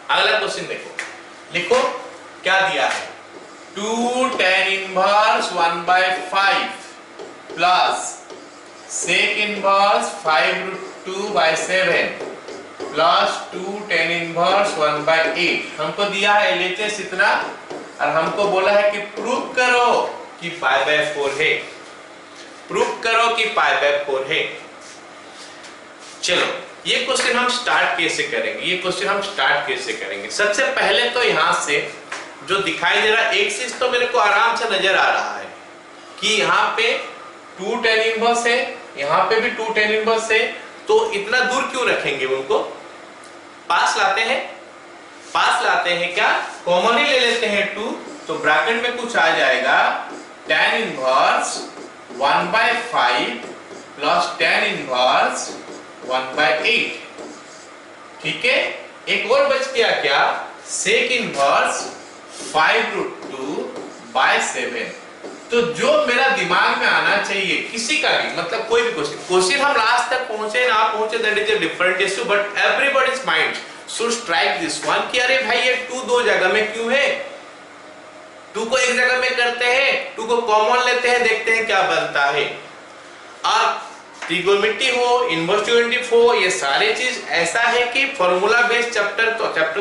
अगला क्वेश्चन देखो, लिखो क्या दिया है, 2 tan inverse 1/5 plus sec inverse 5√2/7 plus 2 tan inverse 1/8। हमको दिया है LHS इतना और हमको बोला है कि प्रूव करो कि π/4 है, प्रूव करो कि π/4 है। चलो ये क्वेश्चन हम स्टार्ट कैसे करेंगे, सबसे पहले तो यहां से जो दिखाई दे रहा है एक चीज तो मेरे को आराम से नजर आ रहा है कि यहाँ पे 2 tan इनवर्स है, यहाँ पे भी 2 tan इनवर्स है, तो इतना दूर क्यों रखेंगे, उनको पास लाते हैं क्या, कॉमन ही ले लेते हैं 2, तो ब्रैकेट में कुछ आ जाएगा tan inverse 1/5 plus tan inverse 1/8। ठीक है, एक और बच गया क्या, sec इनवर्स 5√2/7। तो जो मेरा दिमाग में आना चाहिए किसी का भी, मतलब कोई भी क्वेश्चन हम लास्ट तक पहुंचे ना पहुंचे, that is a different issue, but everybody's mind should strike this one कि अरे भाई ये 2 दो जगह में क्यों है, 2 को एक जगह में करते हैं, 2 को कॉमन लेते हैं, देखते हैं क्या बनता है। और ट्रिगोनोमेट्री हो, इन्वर्स हो, ये सारे चीज ऐसा है कि फॉर्मूला बेस्ड चैप्टर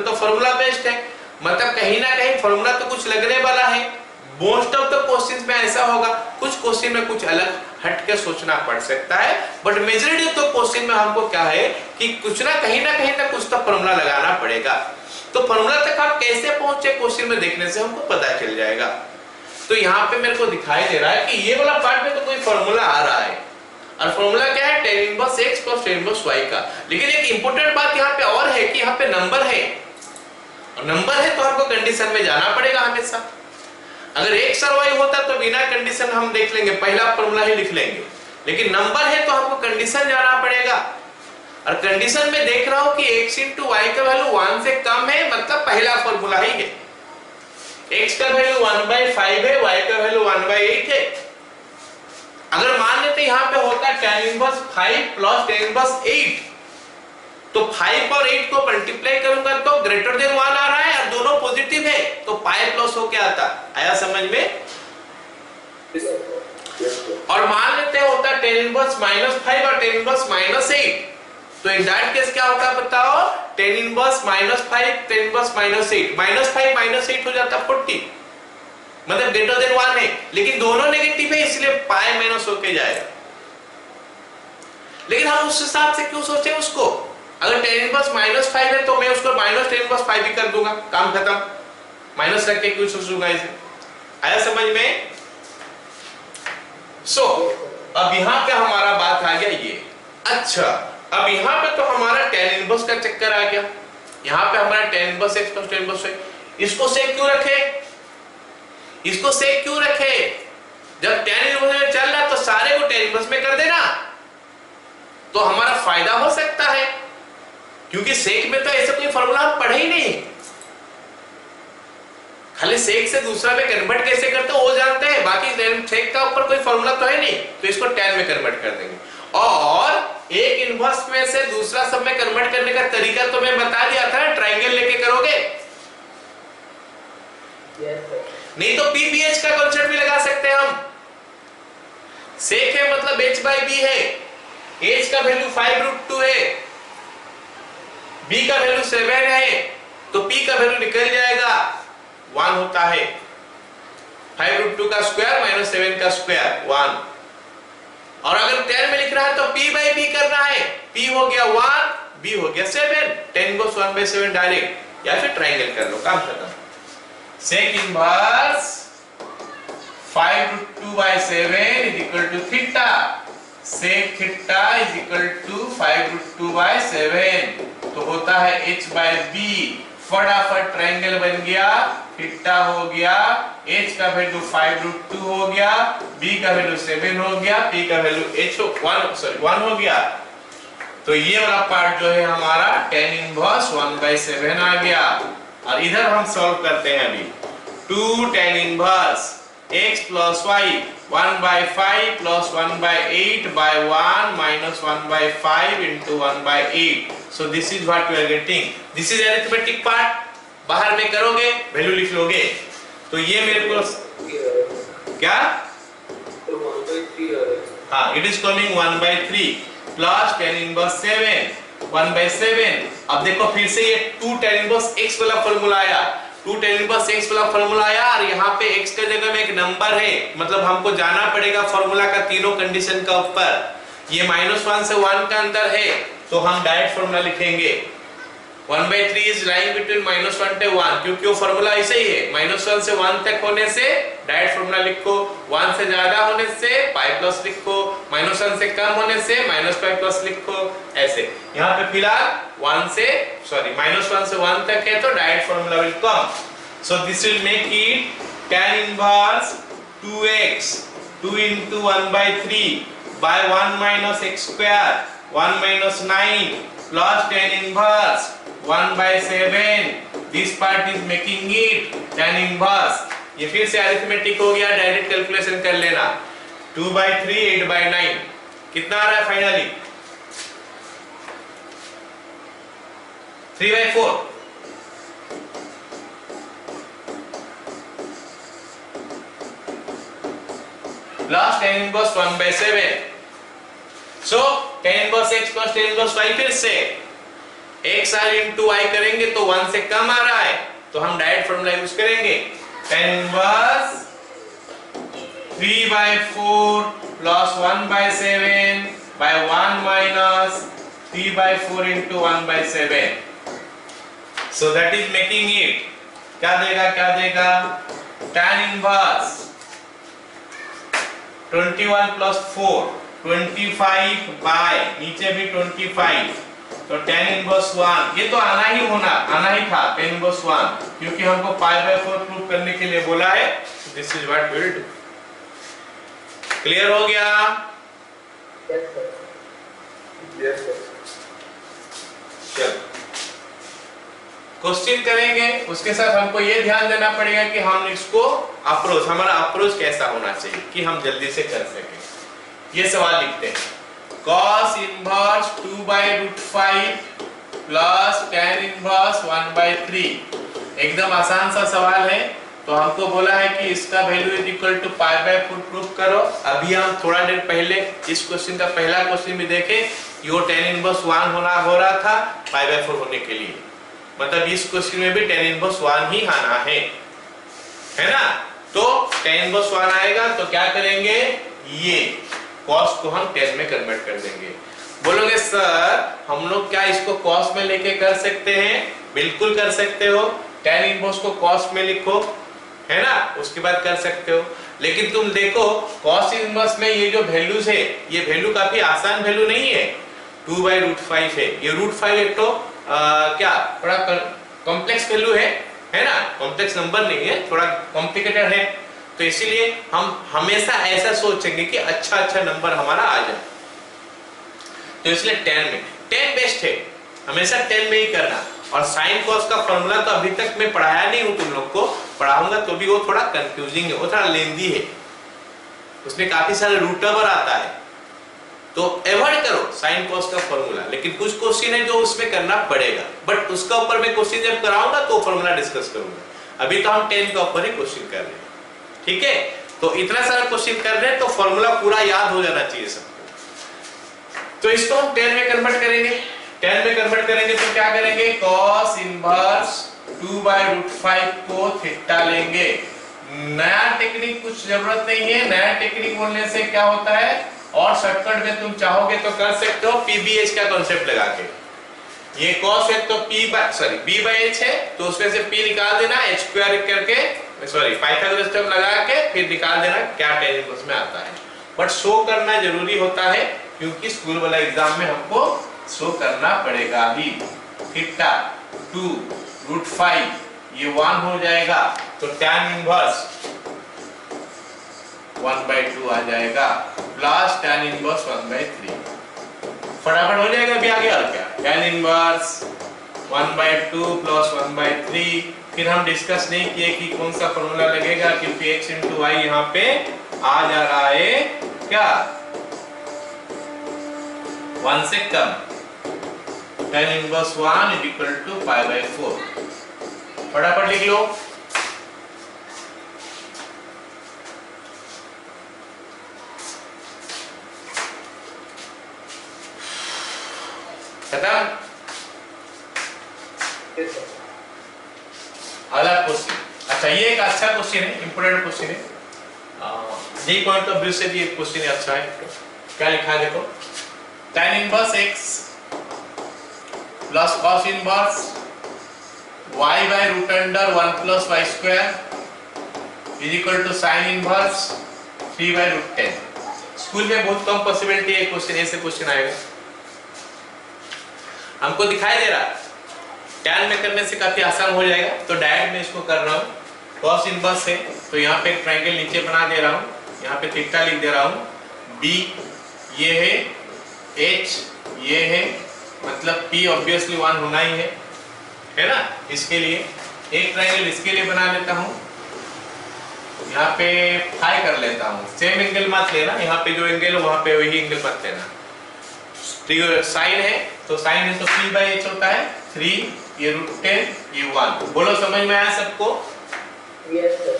तो फॉर्मूला बेस्ड है, मतलब कहीं ना कहीं फॉर्मूला तो कुछ लगने वाला है। मोस्ट ऑफ द क्वेश्चंस में ऐसा होगा, कुछ क्वेश्चन में कुछ अलग हट के सोचना पड़ सकता है, बट मेजॉरिटी तो क्वेश्चन में हमको क्या है कि कुछ ना कहीं तक कुछ तो फॉर्मूला लगाना पड़ेगा। तो फॉर्मूला तक हम कैसे पहुंचे क्वेश्चन में देखने से हमको पता चल जाएगा। तो यहाँ पे मेरे को दिखाई दे रहा है कि ये वाला पार्ट में तो कोई फॉर्मूला आ रहा है, और फॉर्मूला क्या है, tan inverse x plus tan inverse y का। लेकिन एक इंपॉर्टेंट बात यहाँ पे और है कि यहाँ पे नंबर है, और नंबर है तो हमको कंडीशन में जाना पड़ेगा हमेशा। अगर x और y होता तो बिना कंडीशन हम देख लेंगे, पहला फॉर्मूला ही लिख लेंगे, लेकिन नंबर है तो हमको कंडीशन जाना पड़ेगा। और कंडीशन में देख रहा हूं कि x into y का वैल्यू 1 से कम है, मतलब पहला फॉर्मूला ही है। x का वैल्यू 1/5 है, y का वैल्यू 1/8 है। अगर मान लेते यहाँ पे होता tan inverse 5 plus tan inverse 8, तो 5 और 8 को मल्टीप्लाई करूंगा तो ग्रेटर देन 1 आ रहा है और दोनों पॉजिटिव है, तो पाई प्लस हो क्या आता, आया समझ में। और मान लेते हैं होता tan इनवर्स -5 और tan इनवर्स -8, तो इन दैट केस क्या होता है बताओ, tan इनवर्स -5 tan इनवर्स -8, -5 -8 हो जाता 40, मतलब ग्रेटर देन 1 है, लेकिन दोनों नेगेटिव है इसलिए पाई माइनस होके जाएगा। लेकिन हम उस हिसाब से क्यों सोचे उसको, अगर tan इनवर्स -5 है तो मैं उसको माइनस tan इनवर्स 5 ही कर दूंगा, काम खत्म, माइनस रख के क्यों सोचूंगा इसे, आया समझ में। सो अब यहाँ पे हमारा बात आ गया ये। अच्छा अब यहाँ पे तो हमारा tan इनवर्स का चक्कर आ गया, यहाँ पे हमारा tan inverse x plus tan inverse y, इसको सेक क्यों रखे, जब tan इनवर्स में चल रहा तो सारे को tan इनवर्स में कर देना, तो हमारा फायदा हो सकता है, क्योंकि सेक में तो ऐसा कोई फॉर्मूला हम पढ़े ही नहीं, खाली सेक से दूसरा में कन्वर्ट कैसे करते हो वो जानते हैं, बाकी सेक का ऊपर कोई फॉर्मूला तो है नहीं, तो इसको tan में कन्वर्ट कर देंगे। और एक इनवर्स में से दूसरा सब में कन्वर्ट करने का तरीका तो मैं बता दिया था, ट्रायंगल लेके करोगे, नहीं तो पीपीएच का कॉन्सेप्ट भी लगा सकते हैं हम। सेक है मतलब h/b है, h का वैल्यू 5√2 है, b का वैल्यू 7 है, तो p का वैल्यू निकल जाएगा 1 होता है, 5√2 का स्क्वायर माइनस 7 का स्क्वायर 1। और अगर 10 में लिख रहा है तो p/b करना है, p हो गया 1, b हो गया 7, 10 को 1/7 डायरेक्ट, या फिर ट्रायंगल कर लो, काम खत्म। sec inverse 5√2/7 is equal to theta, sec theta is equal to 5√2/7, तो होता है h/b, फटाफट ट्रायंगल बन गया, थीटा हो गया, h का वैल्यू 5√2 हो गया, b का वैल्यू 7 हो गया, p का वैल्यू 1 हो गया। तो ये वाला पार्ट जो है हमारा tan इनवर्स 1/7 आ गया। और इधर हम सॉल्व करते हैं अभी 2 tan inverse x plus y 1/5 plus 1/8 by 1 minus 1/5 into 1/8. So this is what we are getting. This is arithmetic part. बाहर में करोगे वैल्यू लिख लोगे। तो ये मेरे को क्या, तो 1/3 हाँ, it is coming 1/3 plus tan inverse 7 1/7। अब देखो फिर से ये 2 tan inverse x वाला फॉर्मूला आया, 2 tan inverse x वाला फॉर्मूला आया, और यहाँ पे x के जगह में एक नंबर है, मतलब हमको जाना पड़ेगा फॉर्मूला का तीनों कंडीशन का ऊपर। ये -1 से 1 का अंदर है, तो हम डायरेक्ट फॉर्मूला लिखेंगे 1/3 इज लाइंग बिटवीन -1 से 1, क्योंकि वो फॉर्मूला ऐसे ही है, -1 से 1 तक होने से डायरेक्ट फॉर्मूला लिखो, 1 से ज्यादा होने से π+ लिखो, -1 से कम होने से -π+ लिखो, ऐसे। यहाँ पे फिलहाल -1 से 1 तक है, तो direct formula will come. So this will make it tan inverse 2x 2 into 1/3 by 1 minus x square 1 minus 9 plus tan inverse 1/7। This part is making it tan inverse। ये फिर से अरिथमेटिक हो गया, डायरेक्ट कैलकुलेशन कर लेना। 2/3 8/9 कितना आ रहा है finally? 3/4। Plus tan inverse 1/7। So tan inverse x plus tan inverse y, फिर से x r into y करेंगे तो 1 से कम आ रहा है, तो हम डायरेक्ट फॉर्मूला यूज करेंगे tan inverse 3/4 plus 1/7 by 1 minus 3/4 into 1/7। So that is making it क्या देगा tan inverse 21 plus 4 25 by नीचे भी 25, तो tan inverse 1 ये तो आना ही था tan inverse 1, क्योंकि हमको π/4 प्रूव करने के लिए बोला है। This is what we will do. Clear हो गया? Yes sir. चलो क्वेश्चन करेंगे, उसके साथ हमको ये ध्यान देना पड़ेगा कि हम इसको हमारा अप्रोच कैसा होना चाहिए कि हम जल्दी से कर सकें। ये सवाल लिखते हैं, cos inverse 2/√5 plus tan inverse 1/3। एकदम आसान सा सवाल है, तो हमको बोला है कि इसका value is equal to π/4 prove करो। अभी हम थोड़ा देर पहले इस क्वेश्चन का पहला क्वेश्चन भी देखे, यो tan inverse 1 हो रहा था π/4 होने के लिए, मतलब इस क्वेश्चन में भी tan inverse 1 ही आना है ना। तो tan inverse 1 आएगा तो क्या करेंगे, ये cos को हम tan में कन्वर्ट कर देंगे। बोलोगे सर हम लोग क्या इसको cos में लेके कर सकते हैं? बिल्कुल कर सकते हो, tan inverse को cos में लिखो, है ना, उसके बाद कर सकते हो। लेकिन तुम देखो cos इनवर्स में ये जो वैल्यूज है, ये वैल्यू काफी आसान वैल्यू नहीं है, 2/√5 है। ये √5 एक तो क्या थोड़ा कॉम्प्लेक्स वैल्यू है ना, कॉम्प्लेक्स नंबर नहीं है, थोड़ा कॉम्प्लिकेटेड है। तो इसीलिए हम हमेशा ऐसा सोचेंगे कि अच्छा नंबर हमारा आ जाए, तो इसलिए 10 बेस्ट है, हमेशा 10 में ही करना। और साइन कॉस का फॉर्मूला तो अभी तक मैं पढ़ाया नहीं हूं, तुम लोग को पढ़ाऊंगा तो भी वो थोड़ा कंफ्यूजिंग है, वो थोड़ा लेंदी है, उसमें काफी सारे रूट ओवर आता है, तो अवॉइड करो साइन कॉस का फॉर्मूला। लेकिन कुछ क्वेश्चन है जो उसमें करना पड़ेगा, बट उसका ऊपर मैं क्वेश्चन जब कराऊंगा तो फॉर्मूला डिस्कस करूंगा। अभी तो हम 10 का ऊपर ही क्वेश्चन कर रहे हैं, ठीक है। तो इतना सारा क्वेश्चन कर रहे हैं तो फॉर्मूला पूरा याद हो जाना चाहिए सबको। तो इसको हम 10 में कन्वर्ट करेंगे, 10 में कन्वर्ट करेंगे तो क्या करेंगे, cos इनवर्स 2/√5 को थीटा लेंगे। नया टेक्निक कुछ जरूरत नहीं है, नया टेक्निक बोलने से क्या होता है, और शॉर्टकट में तुम चाहोगे तो कर सकते हो PBH का कॉन्सेप्ट लगा के। ये cos है तो B/H है, तो उसमें से P निकाल देना, h² करके पाइथागोरस थ्योरम लगा के फिर निकाल देना क्या tan इनवर्स में आता है। बट शो करना जरूरी होता है, क्योंकि स्कूल वाला एग्जाम में हमको शो करना पड़ेगा ही। थीटा 2√5 ये 1 हो जाएगा, तो tan इनवर्स 1/2 आ जाएगा, प्लस tan इनवर्स 1/3। फटाफट हो जाएगा अभी आगे, और क्या tan इनवर्स 1/2 प्लस 1/3। फिर हम डिस्कस नहीं किए कि कौन सा फॉर्मूला लगेगा, क्योंकि x इंटू वाई यहाँ पे आ जा रहा है क्या 1 से कम। tan inverse 1 is equal to π/4। फटाफट लिख लो। खत्म। अगला क्वेश्चन, अच्छा ये एक अच्छा क्वेश्चन है, इंपोर्टेंट क्वेश्चन है। जी पॉइंट ऑफ व्यू से भी एक क्वेश्चन अच्छा है। क्या लिखा है देखो, tan inverse x plus cos inverse y by root under 1 plus y square is equal to sin inverse 3 by root 10। School में बहुत कम पॉसिबिलिटी है क्वेश्चन ऐसे क्वेश्चन आएगा। हमको दिखाई दे रहा है tan में करने से काफी आसान हो जाएगा, तो डायरेक्ट में इसको कर रहा हूँ। cos इनवर्स है तो यहाँ पे एक ट्रायंगल नीचे बना दे रहा हूँ, यहाँ पे थीटा लिख दे रहा हूँ। b ये है, h ये है, मतलब p ऑब्वियसली 1 होना ही है ना। इसके लिए एक ट्रायंगल इसके लिए बना लेता हूँ, यहाँ पे फाई कर लेता हूँ। सेम एंगल मत लेना, यहाँ पे जो एंगल है वहाँ पे वही एंगल मत लेना। साइन है तो साइन है तो 3/h होता है, 3 ये रूट 10 ये 1। बोलो समझ में आया सबको? Yes sir.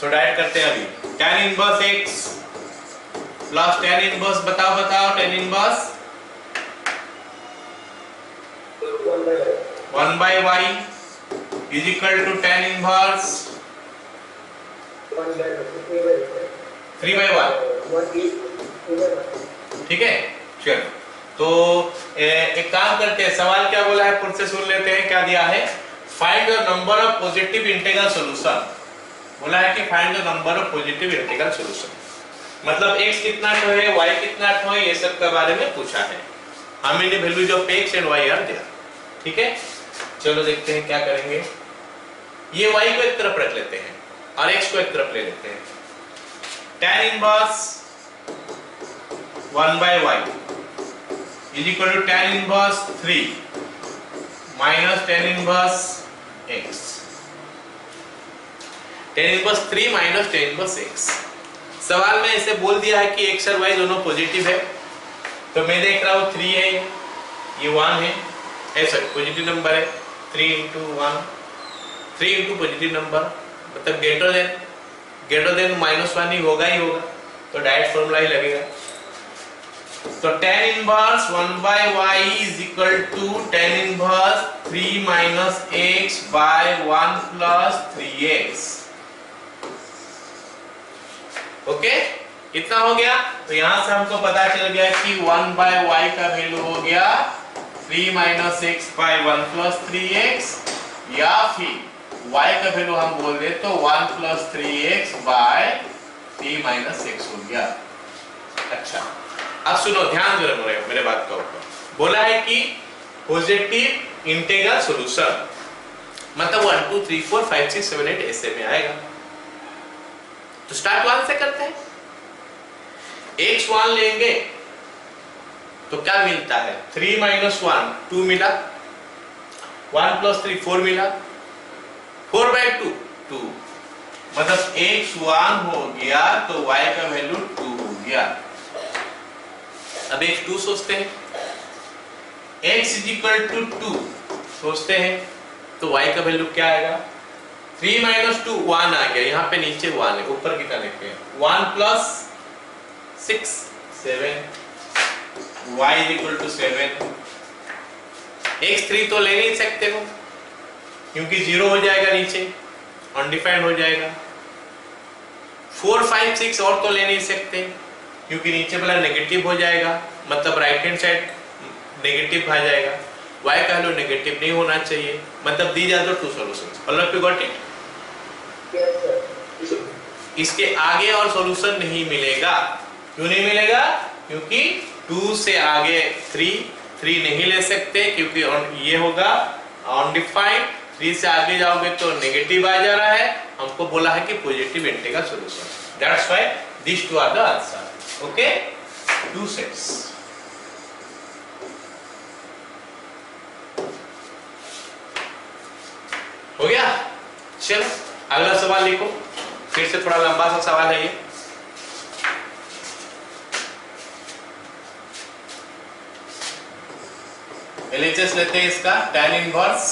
सो डायरेक्ट करते हैं अभी। tan inverse x plus tan inverse बताओ tan inverse 1/y is equal to tan inverse 3/1। ठीक है चलो, तो एक काम करते हैं, सवाल क्या बोला है फिर से सुन लेते हैं। क्या दिया है, find the number of positive integral solution. बोला है कि find the number of positive integral solution, मतलब x कितना तो है, y कितना तो है, ये सब के बारे में पूछा है। हमें ने values of x and y are दिया। ठीक है चलो देखते हैं क्या करेंगे। ये y को एक तरफ रख लेते हैं और x को एक तरफ ले लेते हैं। tan inverse 1/y is equal to tan inverse 3 minus tan inverse x। tan inverse 3 minus tan inverse x। सवाल में ऐसे बोल दिया है कि x और y दोनों पॉजिटिव है, तो मैं देख रहा हूँ 3 है, ये 1 है, ऐसा पॉजिटिव नंबर है। 3 into 1, 3 into पॉजिटिव नंबर मतलब ग्रेटर देन -1 ही होगा, तो डायरेक्ट फॉर्मूला ही लगेगा। तो tan inverse 1/y is equal to tan inverse 3 minus x by 1 plus 3x। Okay इतना हो गया। तो यहां से हमको पता चल गया कि 1/y का वैल्यू हो गया 3 minus x by 1 plus 3x, या फिर y का वैल्यू हम बोल दे तो 1 plus 3x by 3 minus x हो गया। अच्छा अब सुनो, ध्यान दो मेरे बात का ऊपर। बोला है कि पॉजिटिव इंटीग्रल सॉल्यूशन मतलब 1 2 3 4 5 6 7 8 ऐसे में आएगा। तो स्टार्ट 1 से करते हैं। x1 लेंगे तो क्या मिलता है, 3 minus 1 2 मिला, 1 plus 3 4 मिला, 4/2 2, मतलब x1 हो गया तो y का वैल्यू 2 हो गया। अब x2 सोचते हैं, x is equal to 2 सोचते हैं, तो y का वैल्यू क्या आएगा, 3 minus 2 1 आ गया, यहाँ पे नीचे 1 है, ऊपर कितना लिखते हैं 1 plus 6 7, y is equal to 7। x3 तो ले नहीं सकते हो क्योंकि 0 हो जाएगा, नीचे अनडिफाइंड हो जाएगा। 4 5 6 और तो ले नहीं सकते क्योंकि नीचे वाला नेगेटिव हो जाएगा, मतलब राइट हैंड साइड नेगेटिव आ जाएगा। y का वैल्यू नेगेटिव नहीं होना चाहिए, मतलब these are the two solutions. All of you got it? Yes sir. इसके आगे और सॉल्यूशन नहीं मिलेगा। क्यों नहीं मिलेगा? क्योंकि 2 से आगे 3 नहीं ले सकते क्योंकि ये होगा अनडिफाइंड। 3 से आगे जाओगे तो नेगेटिव आ जा रहा है। हमको बोला है कि positive integral solution, that's why these two are the answer। okay, 2 sets। चलो अगला सवाल लिखो, फिर से थोड़ा लंबा सा सवाल है ये। एलएचएस लेते हैं इसका tan इनवर्स,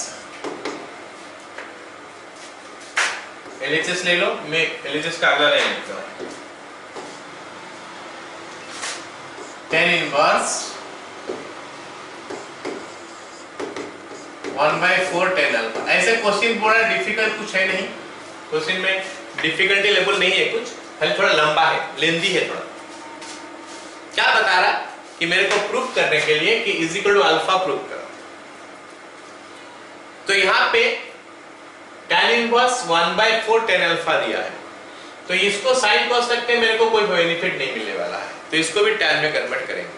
एलएचएस ले लो, मैं एलएचएस का अगला लाइन लिखता हूं। tan inverse 1/4 tan alpha. ऐसे क्वेश्चन बड़ा डिफिकल्ट कुछ है नहीं, क्वेश्चन में डिफिकल्टी लेवल नहीं है कुछ, खाली थोड़ा लंबा है, लेंदी है थोड़ा। क्या बता रहा कि मेरे को प्रूफ करने के लिए कि is equal to alpha proof करो। तो यहां पे tan इनवर्स 1/4 tan अल्फा दिया है, तो इसको साइन कॉस रख के मेरे को कोई बेनिफिट नहीं मिलने वाला है, तो इसको भी tan में कन्वर्ट करेंगे।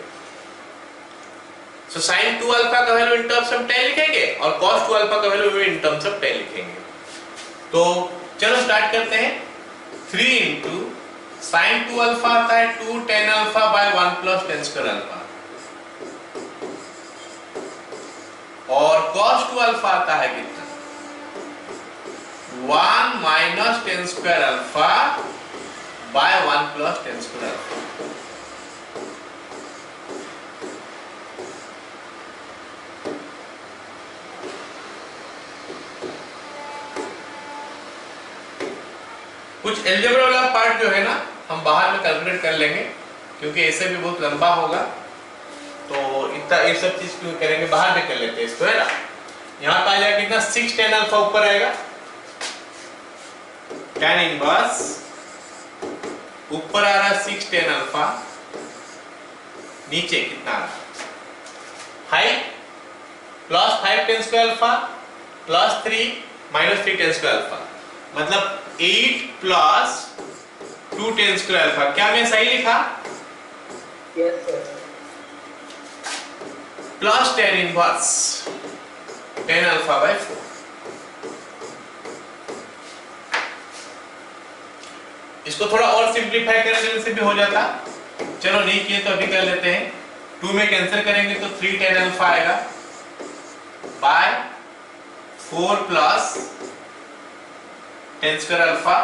सो sin 2 अल्फा का value in terms of tan लिखेंगे और cos 2 अल्फा का वैल्यू भी इन टर्म्स ऑफ tan लिखेंगे। तो चलो स्टार्ट करते हैं। 3 into sin 2 अल्फा आता है 2 tan alpha by 1 plus tan square alpha, और cos 2 अल्फा आता है कितना 1 minus tan square alpha by 1 plus tan square alpha. कुछ अलजेब्रा वाला पार्ट जो है ना हम बाहर में कैलकुलेट कर लेंगे, क्योंकि ऐसे भी बहुत लंबा होगा, तो इतना ये सब चीज क्यों करेंगे, बाहर में कर लेते हैं इसको, है ना। यहाँ पे आ जाएगा कितना 6 tan अल्फा ऊपर आएगा, tan इनवर्स ऊपर आ रहा है 6 tan अल्फा, नीचे कितना आ रहा है height plus 5 tan square alpha plus 3 minus 3 tan square alpha, मतलब 8 प्लस 2 tan स्क्वायर अल्फा। क्या मैं सही लिखा? Yes, sir. Plus tan inverse tan alpha by 4। इसको थोड़ा और सिंपलीफाई करने से भी हो जाता, चलो नहीं किए तो अभी कर लेते हैं। 2 में कैंसिल करेंगे तो 3 tan अल्फा आएगा by 4 plus tan square alpha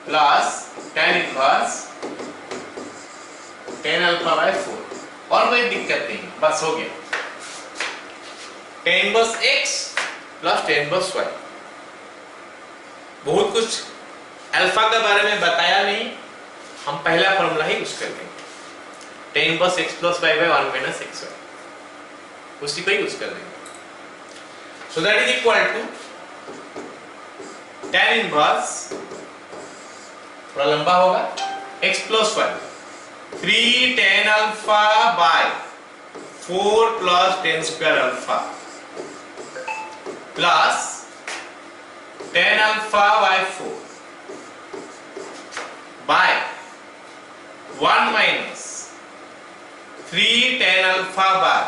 plus tan inverse tan alpha by 4, और कोई दिक्कत नहीं, बस हो गया। tan inverse x plus tan inverse y। बहुत कुछ अल्फा के बारे में बताया नहीं, हम पहला फॉर्मूला ही यूज कर लेंगे, tan inverse x plus y by 1 minus xy, उसी को ही यूज कर लेंगे। So that is equal to tan inverse, थोड़ा लंबा होगा, x plus y 3 tan alpha by 4 plus tan square alpha plus tan alpha by 4 by 1 minus 3 tan alpha by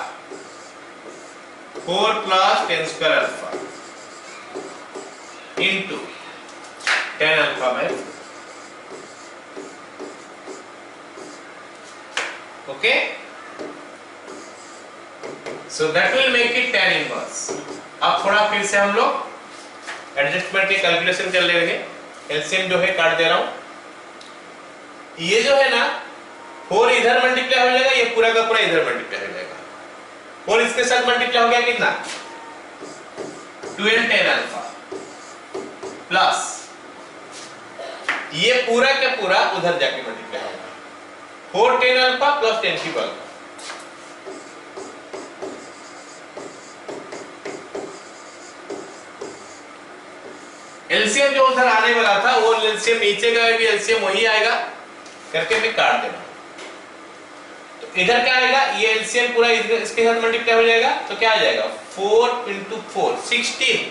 4 plus tan square alpha into tan alpha by 4। Okay, so that will make it tan inverse. अब थोड़ा फिर से हम लोग adjustment की calculation कर लेंगे। LCM जो है काट दे रहा हूं, ये जो है ना 4 इधर मल्टीप्लाई हो जाएगा, ये पूरा का पूरा इधर मल्टीप्लाई हो जाएगा, और इसके साथ मल्टीप्लाई हो गया कितना 12 tan अल्फा प्लस ये पूरा का पूरा उधर जाके मल्टीप्लाई होगा 4 tan alpha plus tan cube alpha. LCM जो उधर आने वाला था वो एलसीएम नीचे का भी एलसीएम वही आएगा करके मैं काट देना। तो इधर क्या आएगा, ये एलसीएम पूरा इसके साथ मल्टीप्लाई हो जाएगा, तो क्या आ जाएगा 4 into 4 16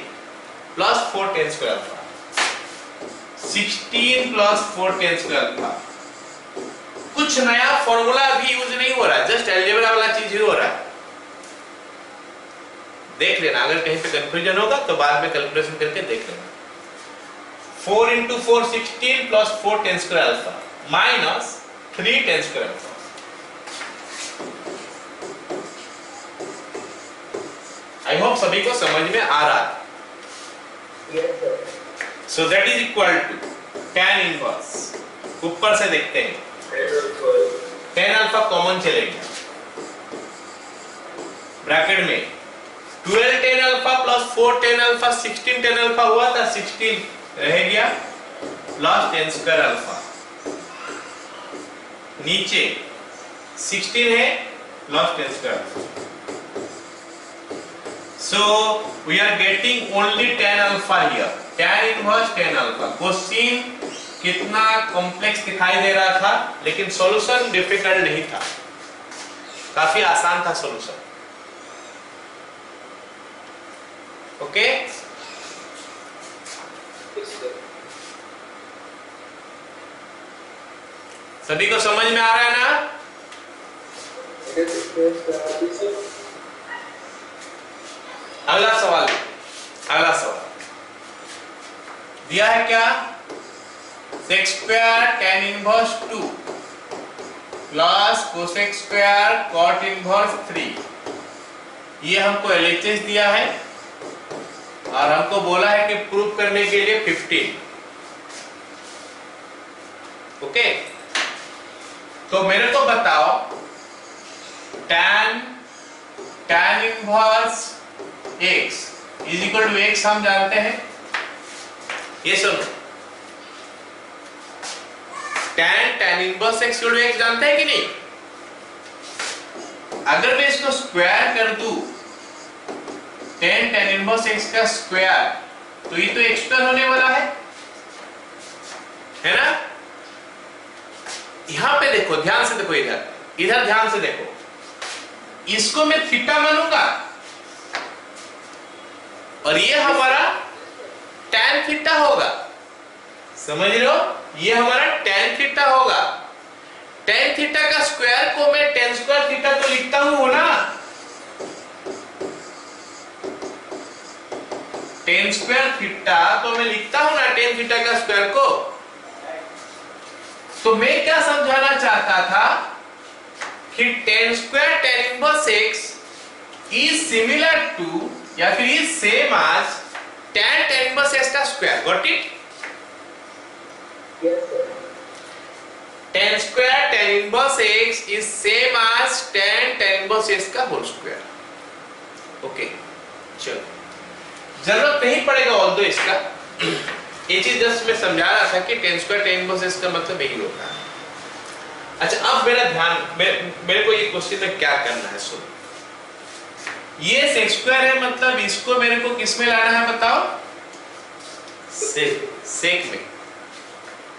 plus 4 tan square alpha, 16 plus 4 tan square alpha. कुछ नया फॉर्मूला भी यूज नहीं हो रहा है, जस्ट अलजेब्रा वाला चीज ही हो रहा है। देख लेना, अगर कहीं पे कंफ्यूजन होगा तो बाद में कैलकुलेशन करके देख लेना। 4 into 4 16 plus 4 tan square alpha minus 3 tan square alpha। I hope सभी को समझ में आ रहा है। Yes, sir. So that is equal to tan inverse, ऊपर से देखते हैं, tan अल्फा कॉमन चलेगा ब्रैकेट में 12 tan alpha plus 4 tan alpha 16 tan alpha हुआ था, 16 रह गया प्लस tan स्क्वायर अल्फा, नीचे 16 है plus tan square. So we are getting only tan alpha here, tan inverse tan alpha। Question कितना complex दिखाई दे रहा था, लेकिन सॉल्यूशन डिफिकल्ट नहीं था, काफी आसान था सॉल्यूशन। ओके, सभी को समझ में आ रहा है ना? अगला सवाल दिया है क्या, sec square tan inverse 2 plus cosec square cot inverse 3। ये हमको एलएचएस दिया है और हमको बोला है कि प्रूव करने के लिए 15। ओके, तो मेरे को बताओ tan inverse x is equal to x हम जानते हैं, ये सुनो, tan inverse x equal to x जानते हैं कि नहीं? अगर मैं इसको स्क्वायर कर दूं tan इनवर्स x का स्क्वायर, तो ये तो x स्क्वायर होने वाला है ना? यहां पे देखो, ध्यान से देखो, इधर ध्यान से देखो, इसको मैं थीटा मानूंगा और ये हमारा tan थीटा होगा, समझ रहे हो? ये हमारा tan थीटा होगा। tan थीटा का स्क्वायर को मैं tan स्क्वायर थीटा तो लिखता हूं ना, tan स्क्वायर थीटा तो मैं लिखता हूं ना tan थीटा का स्क्वायर को। तो मैं क्या समझाना चाहता था कि tan square tan inverse x is similar to या फिर is same as tan inverse x का square. Got it? Yes, sir. tan square tan inverse x is same as tan inverse x का होल स्क्वायर। ओके, चलो, जरूरत नहीं पड़ेगा all दो इसका, ये चीज जस्ट मैं समझा रहा था कि tan square tan inverse x का मतलब यही होता है। अच्छा, अब मेरा ध्यान, मेरे को ये क्वेश्चन में क्या करना है, सुनो, ये सेक स्क्वायर है, मतलब इसको मेरे को किस में लाना है बताओ? सेक में।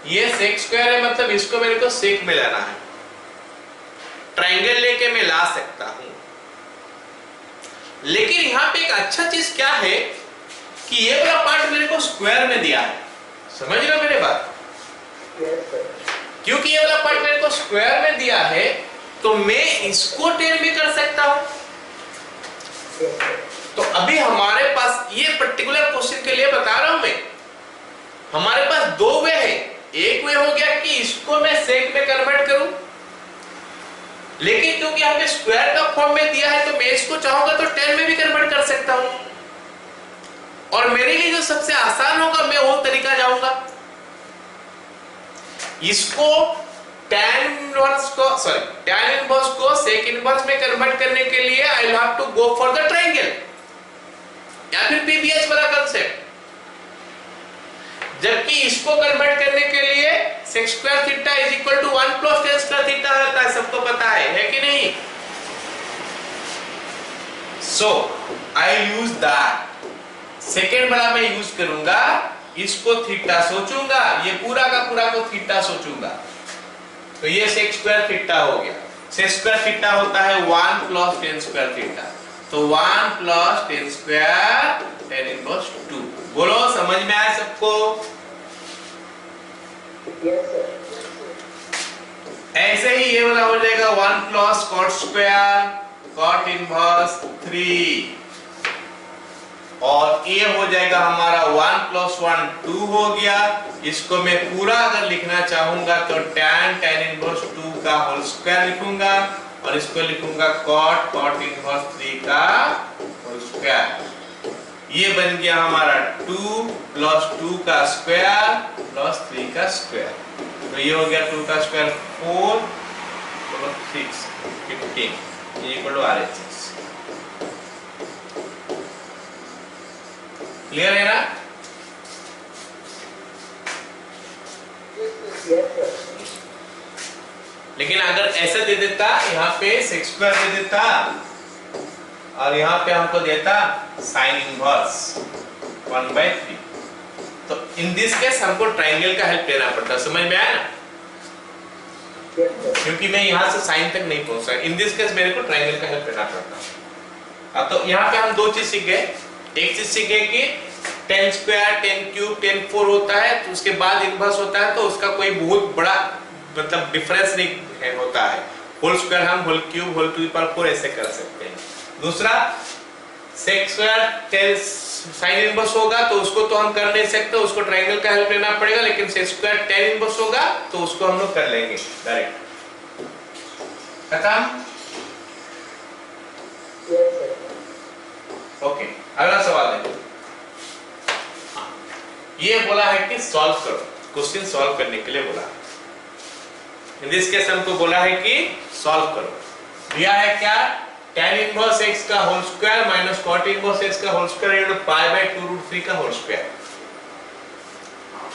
ये सेक स्क्वायर है, मतलब इसको मेरे को सेक में लाना है। ट्रायंगल लेके मैं ला सकता हूं, लेकिन यहां पे एक अच्छा चीज क्या है कि ये वाला पार्ट मेरे को स्क्वायर में दिया है। समझ रहे हो मेरी बात? Yes, sir. क्योंकि ये वाला पार्ट मेरे को स्क्वायर में दिया है, तो मैं इसको टेन भी कर सकता हूं। Yes, sir. तो अभी हमारे पास ये पर्टिकुलर क्वेश्चन के लिए बता रहा हूं मैं, हमारे पास दो वे है। एक वे हो गया कि इसको मैं सेक में कन्वर्ट करूं, लेकिन क्योंकि हमें स्क्वायर का फॉर्म में दिया है, तो मैं इसको चाहूंगा तो 10 में भी कन्वर्ट कर सकता हूं। और मेरे लिए जो सबसे आसान होगा, मैं वो तरीका जाऊंगा, इसको tan इनवर्स को sec इनवर्स में कन्वर्ट करने के लिए I will have to go for the triangle, या फिर पीबीएच वाला कांसेप्ट। जबकि इसको कन्वर्ट करने के लिए sec square theta is equal to 1 plus tan square theta होता है, सबको पता है कि नहीं? So I use that, second वाला मैं यूज करूंगा, इसको थीटा सोचूंगा, ये पूरा का पूरा को थीटा सोचूंगा, तो ये sec स्क्वायर थीटा हो गया। sec स्क्वायर थीटा होता है 1 प्लस tan स्क्वायर थीटा, तो 1 plus tan square tan inverse 2। बोलो, समझ में आया सबको? Yes, sir. ऐसे ही ये वाला हो जाएगा 1 plus cot square cot inverse 3, और ये हो जाएगा हमारा 1 प्लस 1 2 हो गया। इसको मैं पूरा अगर लिखना चाहूंगा तो tan इनवर्स 2 का होल स्क्वायर लिखूंगा, और इसको लिखूंगा cot इनवर्स 3 का होल स्क्वायर। ये बन गया हमारा 2 प्लस 2 का स्क्वायर प्लस 3 का स्क्वायर। तो ये हो गया 2 का square 4 plus 6 15 equal to RHS। Clear है ना? Yes, sir. लेकिन अगर ऐसा दे देता, यहाँ पे सेक्स स्क्वायर दे देता और यहाँ पे हमको देता साइन इनवर्स 1/3, तो इन दिस केस हमको ट्रायंगल का हेल्प लेना पड़ता। समझ में आया ना? Yes, sir. क्योंकि मैं यहाँ से साइन तक नहीं पहुँच सकता, इन दिस केस मेरे को ट्रायंगल का हेल्प लेना पड़ता। अब तो यहाँ पे हम दो चीज सीख गए। एक चीज सीख गए कि 10 स्क्वायर 10 क्यूब 10 4 होता है, तो उसके बाद इनवर्स होता है, तो उसका कोई बहुत बड़ा मतलब डिफरेंस नहीं होता है। होल स्क्वायर हम whole cube whole to the power 4 ऐसे कर सकते हैं। दूसरा सेक स्क्वायर 10 साइन इनवर्स होगा तो उसको तो हम कर नहीं सकते, उसको ट्रायंगल का हेल्प लेना पड़ेगा। लेकिन सेक स्क्वायर 10 इनवर्स होगा तो उसको हम लोग कर लेंगे डायरेक्ट। खत्म? Yes, sir. ओके, अगला सवाल है। ये बोला है कि सॉल्व करो, क्वेश्चन सॉल्व करने के लिए बोला है। इन दिस केस हमको बोला है कि सॉल्व करो। दिया है क्या? tan इनवर्स x का whole square minus cot inverse x का whole square into pi by 2 root 3 का whole square.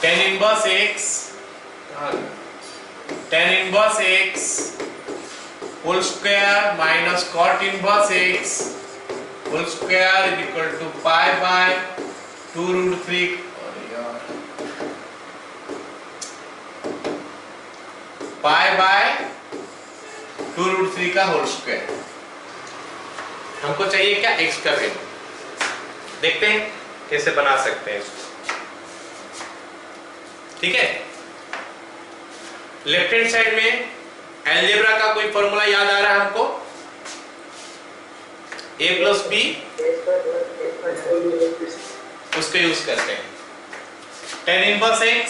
tan inverse x tan inverse x whole square minus cot inverse x whole square is equal to pi by 2 root 3 pi by 2 root 3 का whole square. हमको चाहिए क्या? x का value. देखते हैं कैसे बना सकते हैं इसको। ठीक है, लेफ्ट हैंड साइड में अलजेब्रा का कोई फॉर्मूला याद आ रहा है हमको? a प्लस बी, उसको यूज करते हैं। tan inverse x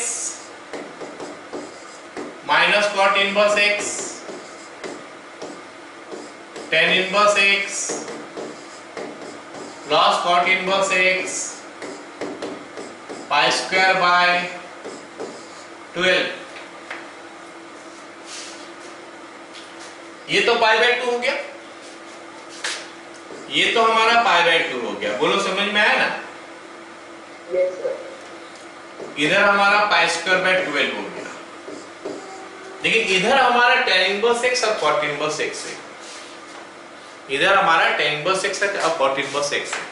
minus cot inverse x tan inverse x plus cot inverse x पाई स्क्वायर बाय 12। ये तो पाई बाय 2 हो गया, ये तो हमारा पाई बाय 2 हो गया। बोलो समझ में आया ना? Yes, sir. इधर हमारा पाई स्क्वायर बाय 12 हो गया, लेकिन इधर हमारा tan इनवर्स x और cot इनवर्स x है। इधर हमारा tan इनवर्स x है और cot इनवर्स x है।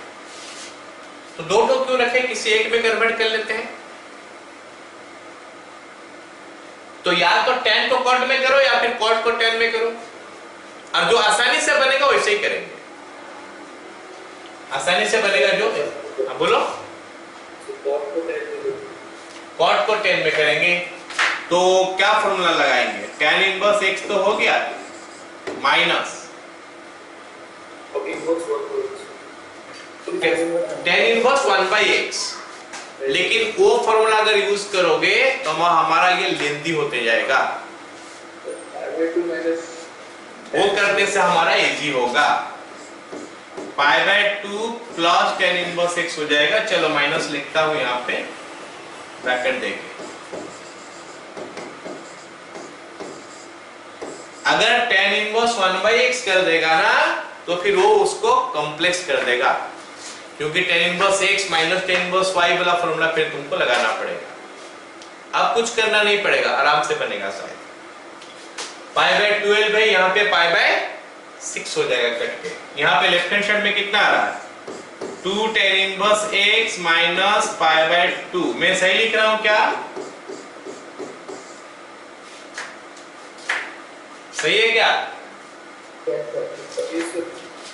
तो दो तो क्यों रखें, किसी एक में कन्वर्ट कर लेते हैं। तो या तो tan को cot में करो या फिर cot को tan में करो, और जो आसानी से बनेगा वैसे ही करेंगे। आसानी से बनेगा जो, हाँ बोलो। cot को tan में करेंगे तो क्या फॉर्मूला लगाएंगे? tan इनवर्स x तो हो गया माइनस tan इनवर्स 1/x, लेकिन वो फॉर्मूला अगर यूज करोगे तो हमारा ये लेंथी होते जाएगा। वो करने से हमारा इजी होगा। पाई by 2 plus tan inverse x हो जाएगा। चलो माइनस लिखता हूं यहाँ पे, ब्रैकेट देके। अगर tan इनवर्स 1/x कर देगा ना तो फिर वो उसको कॉम्प्लेक्स कर देगा, क्योंकि tan inverse x minus tan inverse y वाला फॉर्मूला फिर तुमको लगाना पड़ेगा। अब कुछ करना नहीं पड़ेगा, आराम से बनेगा सब। पाई बाय 12 है, यहाँ पे पाई बाय 6 हो जाएगा कट के। यहाँ पे लेफ्ट हैंड साइड में कितना आ रहा है? 2 tan inverse x minus pi by 2। मैं सही लिख रहा हूँ क्या? सही है क्या?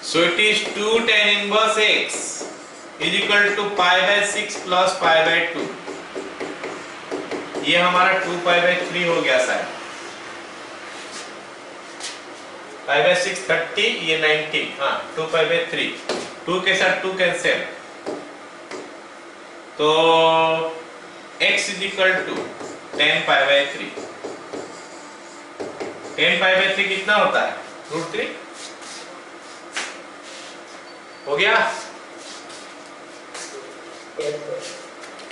So it is 2 tan inverse x is equal to pi by 6 plus pi by 2। ये हमारा 2 pi by 3 हो गया शायद। pi by 6 30, ये 90, हाँ 2 pi by 3। 2 के साथ 2 कैंसिल, तो x is equal to 10 pi by 3। 10 pi by 3 कितना होता है? √3 हो गया। Yes, sir.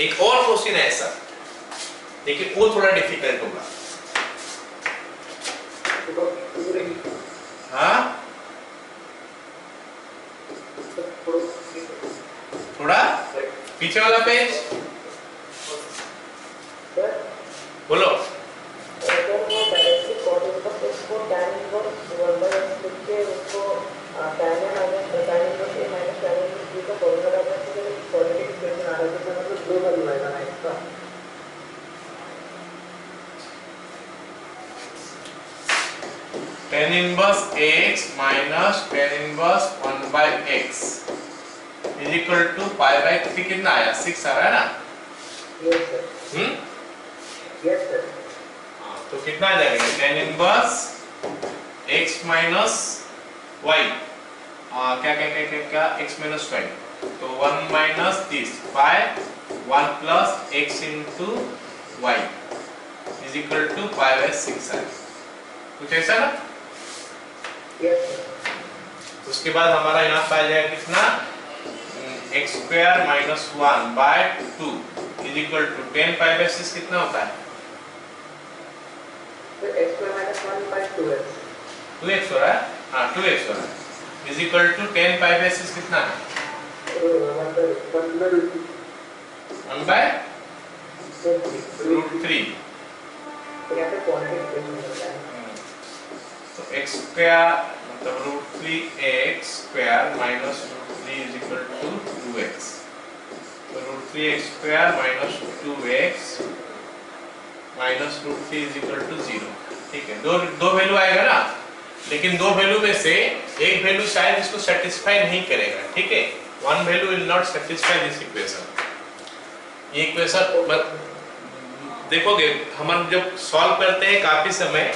एक और क्वेश्चन है ऐसा, लेकिन वो थोड़ा डिफिकल्ट होगा। हाँ, थोड़ा पीछे वाला पेज बोलो। tan inverse x minus tan inverse 1 by x is equal to pi by 3 कितना आया? 6 आ रहा है ना? Yes, sir. Yes, sir. तो कितना आ जाएगा? tan inverse x minus y क्या x minus y, तो 1 minus this pi 1 plus x into y is equal to pi by 6 है, कुछ ऐसा ना? Yes, sir. उसके बाद हमारा यहाँ पे आ जाएगा कितना? x square minus 1 by 2 is equal to 10 pi by 6 कितना होता है? So x square minus 1 by 2x. 2x हो रहा है, हाँ 2x हो रहा है, is equal to 10 pi by 6 कितना है? 1 by root 3। तो यहाँ पे क्वांटिटी चेंज होता है। तो x square मतलब root 3x square minus root 3 is equal to 2x, तो root 3x square minus 2x minus root 3 is equal to 0। ठीक है, दो वैल्यू आएगा ना, लेकिन दो वैल्यू में से एक वैल्यू शायद इसको सेटिस्फाई नहीं करेगा। ठीक है, one value will not satisfy this equation. ये इक्वेशन देखोगे हम जब सॉल्व करते हैं काफी समय,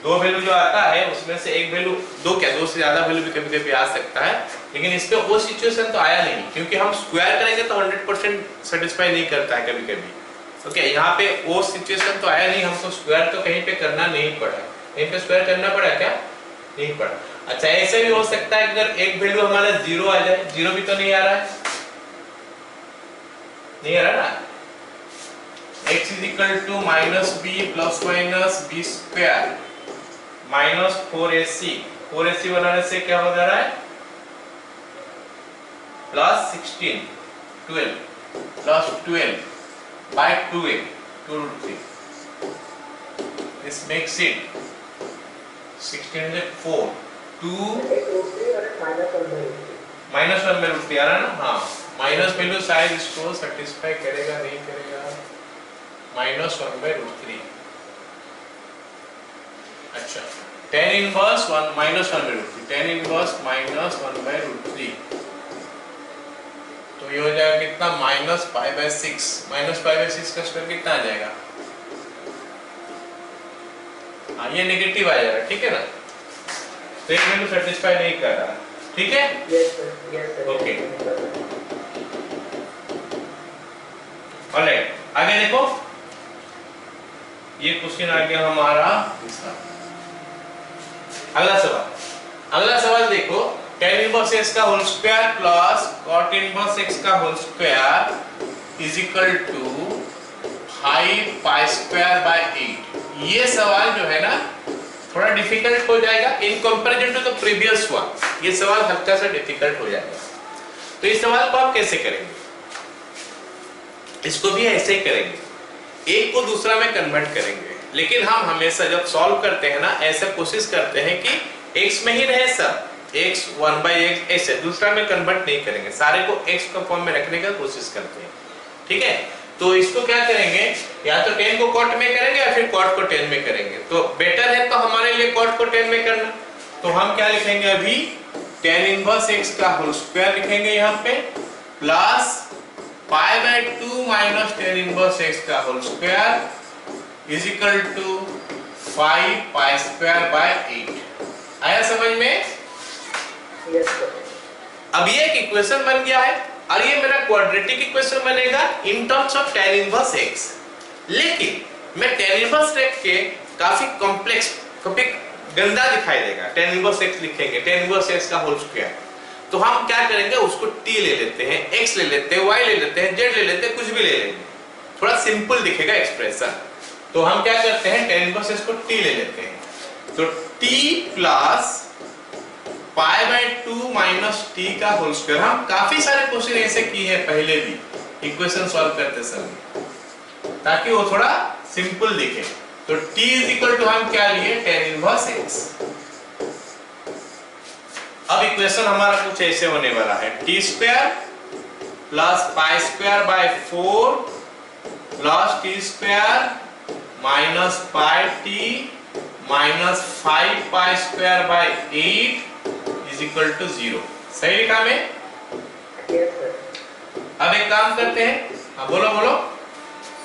दो वैल्यू जो आता है उसमें से एक वैल्यू, दो से ज्यादा वैल्यू भी कभी कभी आ सकता है, लेकिन इस पे वो सिचुएशन तो आया नहीं, क्योंकि हम स्क्वायर करेंगे तो 100% सेटिस्फाई नहीं करता है कभी कभी। ओके, यहाँ पे वो सिचुएशन तो आया नहीं, हमको स्क्वायर तो कहीं पे करना नहीं पड़ा। कहीं पे स्क्वायर करना पड़ा क्या? नहीं पड़ा। अच्छा, ऐसे भी हो सकता है कि अगर एक वैल्यू हमारा 0 आ जाए, 0 भी तो नहीं आ रहा है, नहीं आ रहा ना। x is equal to minus b plus minus b square minus 4ac, 4ac बनाने से क्या हो जा रहा है? plus 16 12 plus 12 by 2a 2 root 3, this makes it 16 is 4 2 minus 1 by root 3 आ रहा है ना? हाँ, माइनस वैल्यू शायद इसको सेटिस्फाई करेगा नहीं करेगा, minus 1 by root 3। अच्छा, tan inverse 1 minus 1 by root 3, tan inverse minus 1 by root 3, तो ये हो जाएगा कितना? minus pi by 6, minus pi by 6 का स्क्वायर कितना आ जाएगा? हाँ, ये नेगेटिव आ जाएगा। ठीक है ना, तो एक वैल्यू सेटिस्फाई नहीं कर रहा। ठीक है, Yes, sir. Yes, sir. Okay, alright, आगे देखो, ये क्वेश्चन आ गया हमारा इसका। अगला सवाल देखो, tan इनवर्स x का whole square plus cot inverse x का whole square is equal to 5 pi square by 8। ये सवाल जो है ना थोड़ा डिफिकल्ट हो जाएगा in comparison to the previous one. ये सवाल हल्का सा डिफिकल्ट हो जाएगा। तो इस सवाल को आप कैसे करेंगे? इसको भी ऐसे ही करेंगे, एक को दूसरा में कन्वर्ट करेंगे, लेकिन हम हमेशा जब सॉल्व करते हैं ना ऐसा कोशिश करते हैं कि x में ही रहे सब, x 1 by x ऐसे दूसरा में कन्वर्ट नहीं करेंगे, सारे को x का फॉर्म में रखने का कोशिश करते हैं। ठीक है, तो इसको क्या करेंगे, या तो 10 को cot में करेंगे या फिर cot को 10 में करेंगे। तो बेटर है तो हमारे लिए cot को 10 में करना, तो हम क्या लिखेंगे अभी, tan इनवर्स x का होल स्क्वायर लिखेंगे यहाँ पे, plus pi by 2 minus tan inverse x का whole square is equal to 5 pi square by 8। आया समझ में? Yes, sir. अब ये एक इक्वेशन बन गया है और ये मेरा क्वाड्रेटिक इक्वेशन बनेगा in terms of tan inverse x। लेकिन मैं tan इनवर्स x के काफी कॉम्प्लेक्स, काफी गंदा दिखाई देगा। tan इनवर्स x लिखेंगे, tan इनवर्स x का होल स्क्वायर, तो हम क्या करेंगे, उसको t ले लेते हैं, x ले लेते हैं, y ले लेते हैं, z ले लेते हैं, कुछ भी ले लेंगे, थोड़ा सिंपल दिखेगा एक्सप्रेशन। तो हम क्या करते हैं, tan इनवर्स इसको t ले लेते हैं, तो t plus pi by 2 minus T का होल स्क्वायर। हम काफी सारे क्वेश्चन ऐसे किए हैं पहले भी इक्वेशन सॉल्व करते समय, ताकि वो थोड़ा सिंपल दिखे। तो t इज इक्वल टू हम क्या लिए, tan इनवर्स x। अब इक्वेशन हमारा कुछ ऐसे होने वाला है, t square plus pi square by 4 plus t square minus pi t minus 5 pi square by 8 is equal to 0। सही लिखा मैं? Yes, sir. अब एक काम करते हैं, हाँ बोलो बोलो।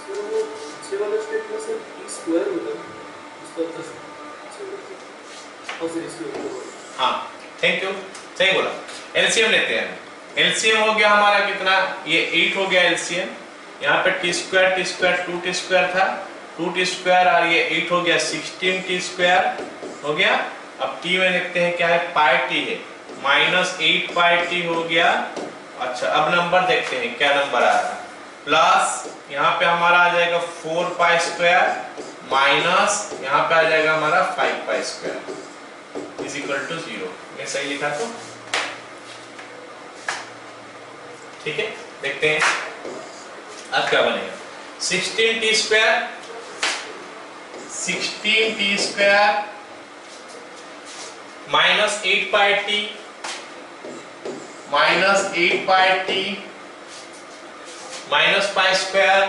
नीचे वाले स्टेप में से टी स्क्वायर होगा, इसका मतलब हाँ थैंक यू, सही बोला। एलसीएम लेते हैं, एलसीएम हो गया हमारा कितना, ये 8 हो गया एलसीएम। यहाँ पे टी स्क्वायर 2 टी स्क्वायर था, 2 टी स्क्वायर और ये 8 हो गया 16 टी स्क्वायर हो गया। अब टी में देखते हैं क्या है, पाई टी है, माइनस 8 पाई टी हो गया। अच्छा अब नंबर देखते हैं क्या नंबर आ रहा है, प्लस यहाँ पे हमारा आ जाएगा 4 पाई स्क्वायर माइनस यहाँ पे आ जाएगा हमारा 5 pi square is equal to 0। मैं सही लिखा तो ठीक है, देखते हैं अब क्या बनेगा। 16 t square minus 8 pi t minus 8 pi t minus pi square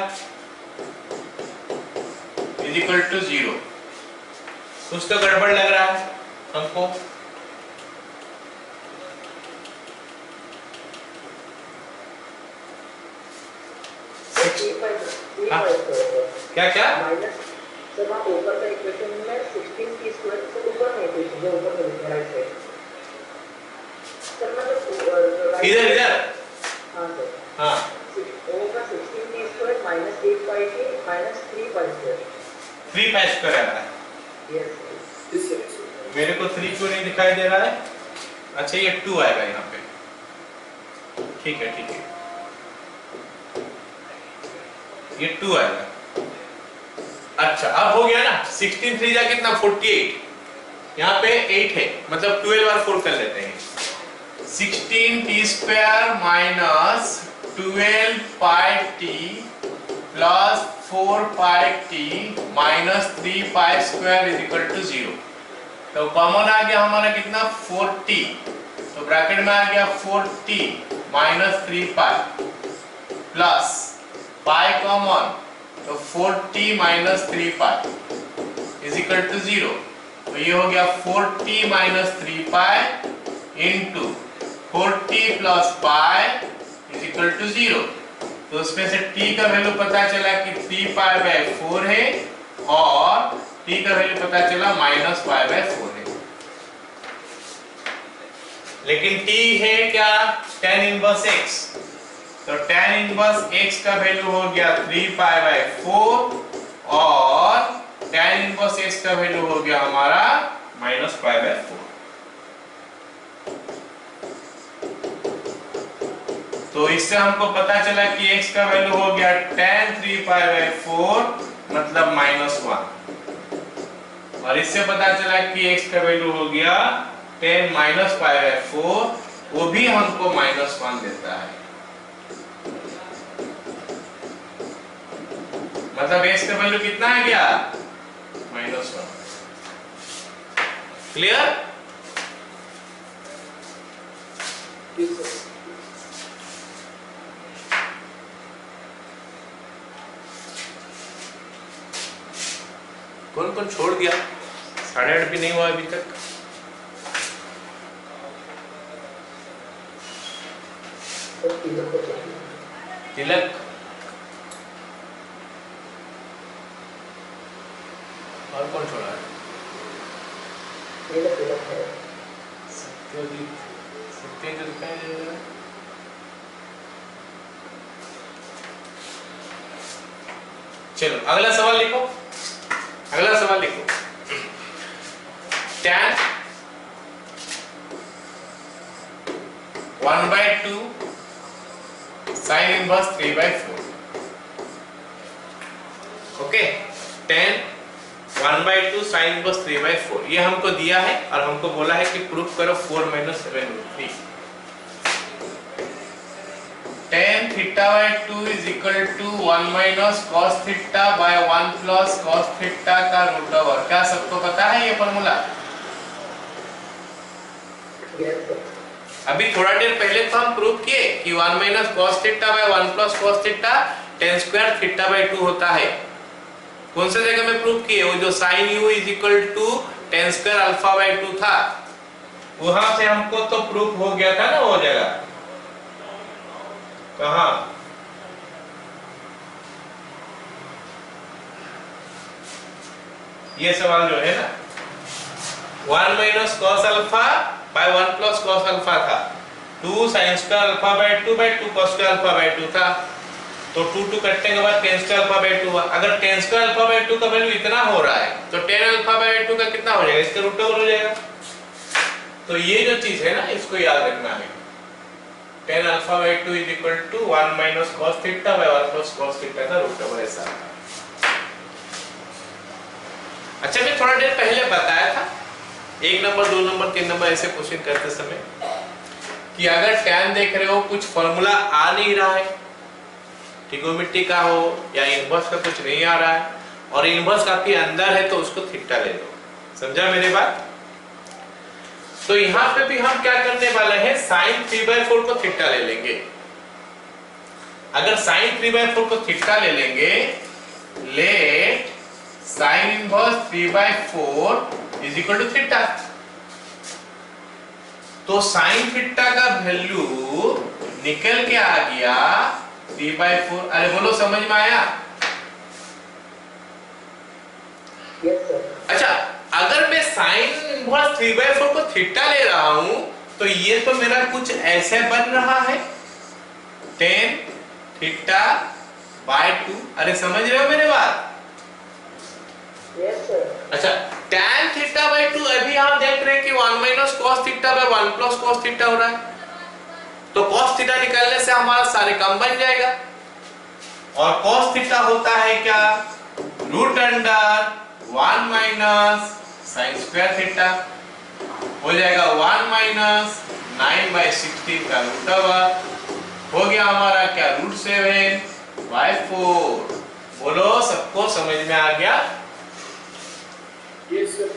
is equal to 0। कुछ तो गड़बड़ लग रहा है हमको। हाँ? क्या क्या माइनस सर वहाँ ऊपर का इक्वेशन में 16 की स्क्वायर से ऊपर में इक्वेशन जो ऊपर में लिखा है राइट साइड सर मतलब इधर इधर हाँ सर हाँ होगा 16 की स्क्वायर माइनस 8 पाई की minus 3 pi square 3 pi square आ रहा है। यस मेरे को 3 क्यों नहीं दिखाई दे रहा है? अच्छा ये 2 आएगा यहाँ पे, ठीक है ठीक है, ये 2 आएगा। अच्छा अब हो गया ना, 16 3 जा कितना 48, यहाँ पे 8 है मतलब 12 और 4 कर लेते हैं। 16 t square minus 12 pi t plus 4 pi t minus 3 pi square is equal to 0। तो कॉमन आ गया हमारा कितना 4t, तो ब्रैकेट में आ गया 4t minus 3 pi plus pi common, तो 4t minus 3 pi is equal to 0। तो ये हो गया 4t minus 3 pi into 4t plus pi is equal to 0। तो उसमें से t का वैल्यू पता चला कि 3 पाई बाय 4 है और t का वैल्यू पता चला माइनस पाई बाय 4 है। लेकिन t है क्या, tan इनवर्स x, तो tan इनवर्स x का वैल्यू हो गया 3 पाई बाय 4 और tan इनवर्स x का वैल्यू हो गया हमारा माइनस पाई बाय 4। तो इससे हमको पता चला कि x का वैल्यू हो गया tan 3 पाई बाय 4 मतलब -1, और इससे पता चला कि x का वैल्यू हो गया tan माइनस पाई बाय 4, वो भी हमको -1 देता है। मतलब x का वैल्यू कितना आ गया -1। क्लियर? कौन कौन छोड़ दिया? 8:30 भी नहीं हुआ अभी तक। तिलक और कौन छोड़ा है? तिलक है सत्यजीत, सत्यजीत दिखाई दे रहा है। चलो अगला सवाल लिखो, अगला सवाल लिखो। tan 1/2 sin inverse 3/4। Okay, tan 1/2 sin inverse 3/4 ये हमको दिया है और हमको बोला है कि प्रूफ करो 4 - 7/3। tan θ/2 is equal to 1 minus cos theta by 1 plus cos theta का रूट ओवर। क्या सबको पता है ये फॉर्मूला? Yes sir. अभी थोड़ा देर पहले तो हम प्रूव किए कि 1 minus cos theta by 1 plus cos theta tan square θ/2 होता है। कौन से जगह में प्रूव किए? वो जो sin u is equal to tan square α/2 था, वहां से हमको तो प्रूफ हो गया था ना वो जगह। कहां? ये सवाल जो है ना 1 minus cos alpha by 1 plus cos alpha था, 2 sin square α/2 by 2 cos square α/2 था, तो 2 कटने के बाद tan स्क्वायर α/2 हुआ। अगर tan स्क्वायर α/2 का वैल्यू इतना हो रहा है तो tan α/2 का कितना हो जाएगा? इसका रूट ओवर हो जाएगा। तो ये जो चीज है ना इसको याद रखना है। tan α/2 is equal to 1 minus cos theta by 1 plus cos theta का रूट ओवर ऐसा आता है। अच्छा, मैं थोड़ा देर पहले बताया था 1 नंबर 2 नंबर 3 नंबर ऐसे क्वेश्चन करते समय कि अगर tan देख रहे हो कुछ फॉर्मूला आ नहीं रहा है, ट्रिगोनोमेट्री का हो या इनवर्स का कुछ नहीं आ रहा है और इनवर्स आपके अंदर है तो उसको थीटा ले लो। समझा मेरी बात? तो यहां पे भी हम क्या करने वाले हैं, sin 3/4 को थीटा ले लेंगे। अगर sin 3/4 को थीटा ले लेंगे, let sin inverse 3/4 is equal to theta. तो sin थीटा का वैल्यू निकल के आ गया 3/4। अरे बोलो, समझ में आया? Yes sir. अच्छा, अगर मैं sin इनवर्स 3/4 को थीटा ले रहा हूं तो ये तो मेरा कुछ ऐसे बन रहा है tan θ/2। अरे समझ रहे हो मेरे बात? Yes sir. अच्छा, tan θ/2 अभी हम देख रहे हैं कि 1 minus cos theta by 1 plus cos theta हो रहा है, तो cos थीटा निकालने से हमारा सारे काम बन जाएगा। और cos थीटा होता है क्या? Root under 1 minus sin square theta हो जाएगा 1 minus 9/16 का रूट ओवर हो गया हमारा क्या? √7/4। बोलो, सबको समझ में आ गया? Yes sir.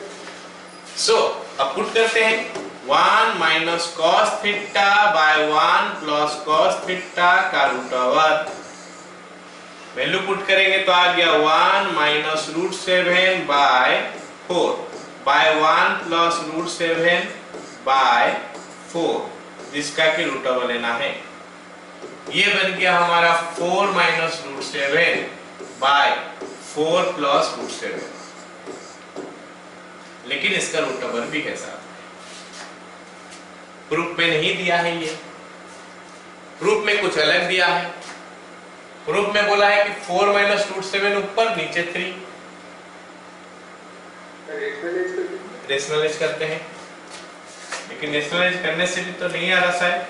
सो अब पुट करते हैं 1 minus cos theta by 1 plus cos theta का रूट ओवर। वैल्यू पुट करेंगे तो आ गया 1 minus √7/4 by 1 plus √7/4, जिसका कि रूट ओवर लेना है। ये बन गया हमारा 4 minus √7/4 plus √7, लेकिन इसका रूट ओवर भी है साथ। प्रूफ में नहीं दिया है, ये प्रूफ में कुछ अलग दिया है। प्रूफ में बोला है कि 4 minus √7 ऊपर, नीचे 3। रेशनलाइज करते हैं, लेकिन रेशनलाइज करने से भी तो नहीं आ रहा शायद।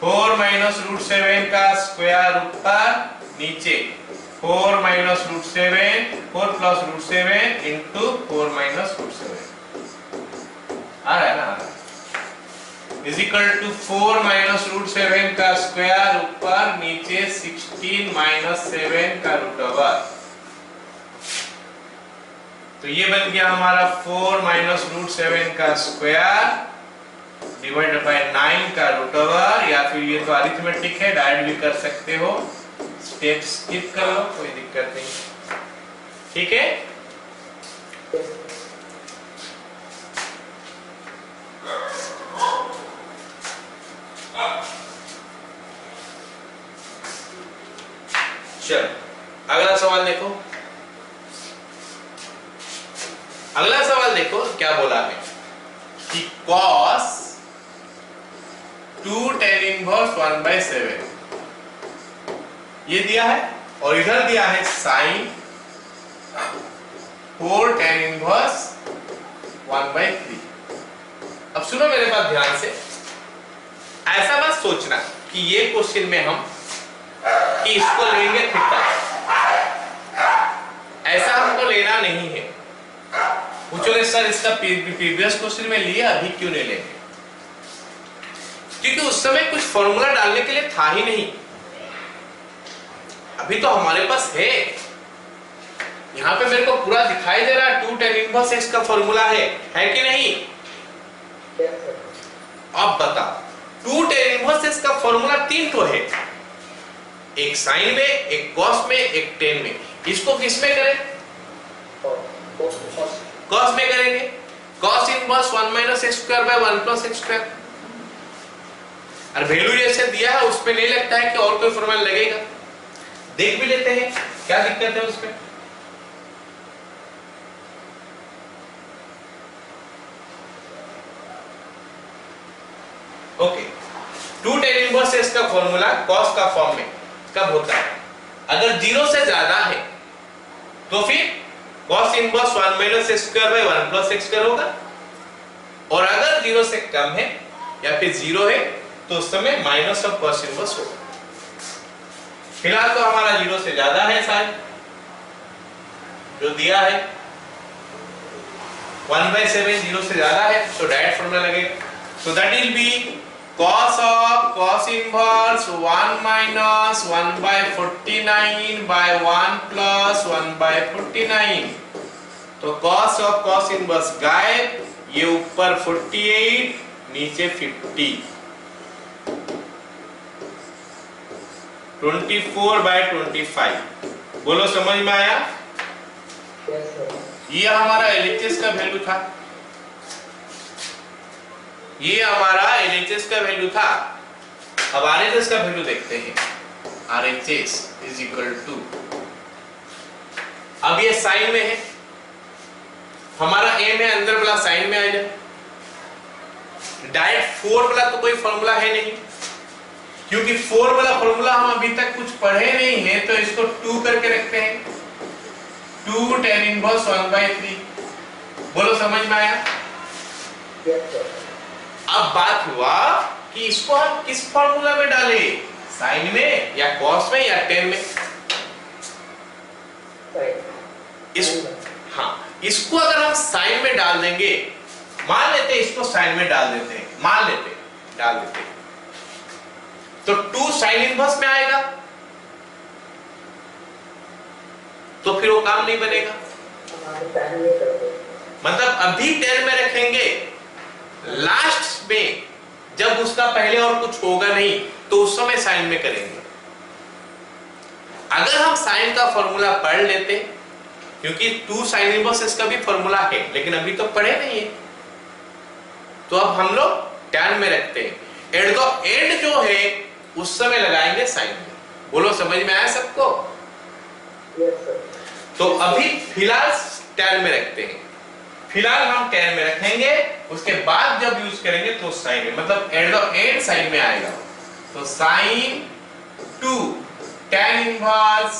4 minus √7 का स्क्वायर ऊपर, नीचे 4 minus √7, 4 plus √7 into 4 minus √7 आ रहा है ना? इज इक्वल टू 4 minus √7 का स्क्वायर ऊपर, नीचे 16 minus 7 का रूट ओवर। तो ये बन गया हमारा 4 minus √7 का स्क्वायर डिवाइडेड बाय 9 का रूट ओवर, या फिर ये तो अरिथमेटिक है, डायरेक्ट भी कर सकते हो, स्टेप स्किप कर लो, कोई दिक्कत नहीं। ठीक है? चलो अगला सवाल देखो। अगला सवाल देखो क्या बोला है कि cos 2 tan इनवर्स 1/7 ये दिया है, और इधर दिया है sin 4 tan इनवर्स 1/3। अब सुनो मेरे पास ध्यान से, ऐसा मत सोचना कि ये क्वेश्चन में हम कि इसको लेंगे थीटा, ऐसा हमको लेना नहीं है। पूछोगे सर इसका प्रीवियस क्वेश्चन में लिया, अभी क्यों नहीं लेंगे? क्योंकि उस समय कुछ फॉर्मूला डालने के लिए था ही नहीं, अभी तो हमारे पास है। यहाँ पे मेरे को पूरा दिखाई दे रहा है 2 tan इनवर्स x का फॉर्मूला है कि नहीं? अब बता, 2 tan इनवर्स x का फॉर्मूला 3 तो है, एक साइन में, एक कॉस में, एक टेन में। इसको किस में करें? कॉस में करेंगे। Cos inverse 1 minus x square by 1 plus x square. और वैल्यू जैसे दिया है उसमें नहीं लगता है कि और कोई फॉर्मूला लगेगा, देख भी लेते हैं क्या दिक्कत है उसमें। ओके, 2 tan इनवर्स एक्स का फॉर्मूला कॉस का फॉर्म में कब होता है? अगर 0 से ज्यादा है तो फिर cos inverse 1 minus x square by 1 plus x square होगा, और अगर 0 से कम है या फिर 0 है तो उस समय माइनस ऑफ cos इनवर्स होगा। फिलहाल तो हमारा 0 से ज्यादा है शायद, जो दिया है 1/7 0 से ज्यादा है, तो डायरेक्ट फॉर्मूला लगेगा। सो that will be cos of cos inverse 1 minus 1/49 by 1 plus 1/49। तो cos of cos inverse गायब, ये ऊपर 48 नीचे 50, 24/25। बोलो समझ में आया? ये हमारा LHS का वैल्यू था, ये हमारा LHS का वैल्यू था। अब RHS का वैल्यू देखते हैं। RHS इज इक्वल टू, अब ये साइन में है, हमारा m है अंदर वाला साइन में आ जाए। डायरेक्ट 4 वाला तो कोई फॉर्मूला है नहीं, क्योंकि 4 वाला फॉर्मूला हम अभी तक कुछ पढ़े नहीं है, तो इसको 2 करके रखते हैं। 2 tan इनवर्स 1/3। बोलो समझ में आया? अब बात हुआ कि इसको हम किस फॉर्मूला में डालें, साइन में या कॉस में या टेन में? हाँ, इसको अगर हम साइन में डाल देंगे, मान लेते हैं इसको साइन में डाल देते हैं, मान लेते हैं डाल देते हैं, तो 2 साइन इनवर्स में आएगा, तो फिर वो काम नहीं बनेगा। मतलब अभी 10 में रखेंगे, लास्ट में जब उसका पहले और कुछ होगा नहीं तो उस समय साइन में करेंगे। अगर हम साइन का फॉर्मूला पढ़ लेते, क्योंकि 2 साइन इनवर्स इसका भी फॉर्मूला है, लेकिन अभी तो पढ़े नहीं है, तो अब हम लोग tan में रखते हैं। एट द एंड जो है उस समय लगाएंगे साइन में। बोलो समझ में आया सबको? तो अभी फिलहाल tan में रखते हैं, फिलहाल हम tan में रखेंगे, उसके बाद जब यूज करेंगे तो साइन में, मतलब एट द एंड साइन में आएगा। तो sign 2 tan inverse